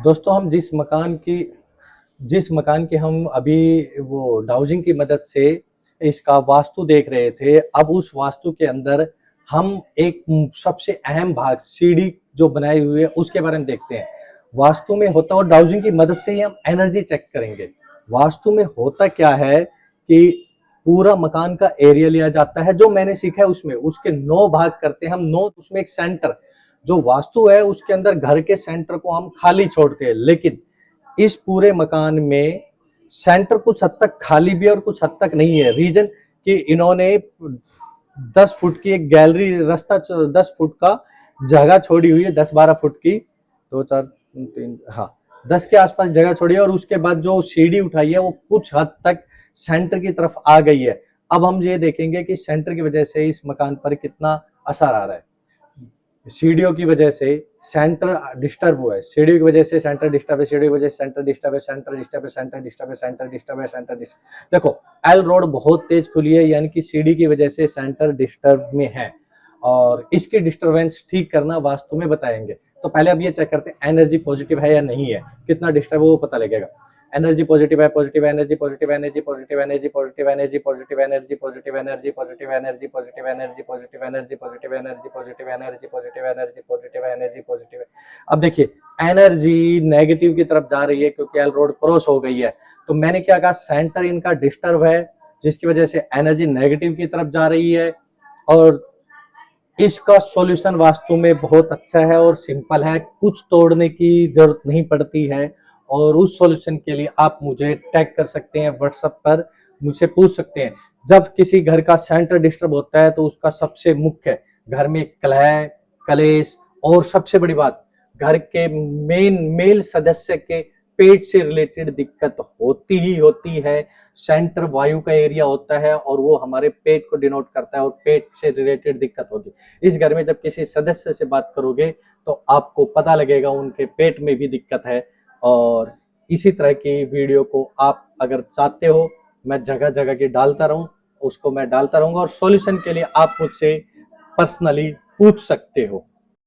दोस्तों हम जिस मकान की हम अभी वो डाउजिंग की मदद से इसका वास्तु देख रहे थे, अब उस वास्तु के अंदर हम एक सबसे अहम भाग सीढ़ी जो बनाई हुई है उसके बारे में देखते हैं। वास्तु में होता और डाउजिंग की मदद से ही हम एनर्जी चेक करेंगे। वास्तु में होता क्या है कि पूरा मकान का एरिया लिया जाता है, जो मैंने सीखा है उसमें उसके 9 भाग करते हैं हम। 9 उसमें एक सेंटर जो वास्तु है उसके अंदर घर के सेंटर को हम खाली छोड़ते हैं, लेकिन इस पूरे मकान में सेंटर कुछ हद तक खाली भी है और कुछ हद तक नहीं है। रीजन कि इन्होंने 10 फुट की एक गैलरी रास्ता 10 फुट का जगह छोड़ी हुई है, 10-12 फुट की, 2 4 3 हाँ 10 के आसपास जगह छोड़ी है, और उसके बाद जो सीढ़ी उठाई है वो कुछ हद तक सेंटर की तरफ आ गई है। अब हम ये देखेंगे कि सेंटर की वजह से इस मकान पर कितना असर आ रहा है। सीढ़ियों की वजह से सेंटर डिस्टर्ब हुआ है, सीढ़ियों की वजह से सेंटर डिस्टर्ब है, सीढ़ियों की वजह से सेंटर डिस्टर्ब है, सेंटर डिस्टर्ब है, सेंटर डिस्टर्ब है, सेंटर डिस्टर्ब है, सेंटर डिस्टर्ब। देखो एल रोड बहुत तेज खुली है, यानी कि सीढ़ी की वजह से सेंटर डिस्टर्ब में है, और इसकी डिस्टर्बेंस ठीक करना वास्तु में बताएंगे। तो पहले अब ये चेक करते हैं एनर्जी पॉजिटिव है या नहीं है, कितना डिस्टर्ब है वो पता लगेगा। एनर्जी पॉजिटिव है, positive energy, positive energy, positive energy, positive energy, positive energy, positive energy, positive energy, positive energy, positive energy, positive energy, positive energy, positive energy, positive energy, positive. अब देखिए एनर्जी नेगेटिव की तरफ जा रही है क्योंकि L road cross हो गई है। तो मैंने क्या कहा, सेंटर इनका डिस्टर्ब है जिसकी वजह से एनर्जी नेगेटिव की तरफ जा रही है, और इसका सॉल्यूशन वास्तु में बहुत अच्छा है और सिंपल है, कुछ तोड़ने की जरूरत नहीं पड़ती है। और उस सॉल्यूशन के लिए आप मुझे टैग कर सकते हैं व्हाट्सएप पर, मुझसे पूछ सकते हैं। जब किसी घर का सेंटर डिस्टर्ब होता है तो उसका सबसे मुख्य घर में कलह, कलेश, और सबसे बड़ी बात घर के मेन मेल सदस्य के पेट से रिलेटेड दिक्कत होती ही होती है। सेंटर वायु का एरिया होता है और वो हमारे पेट को डिनोट करता है, और पेट से रिलेटेड दिक्कत होती है। इस घर में जब किसी सदस्य से बात करोगे तो आपको पता लगेगा उनके पेट में भी दिक्कत है। और इसी तरह की वीडियो को आप अगर चाहते हो मैं जगह जगह की डालता रहूं, उसको मैं डालता रहूंगा, और सॉल्यूशन के लिए आप मुझसे पर्सनली पूछ सकते हो।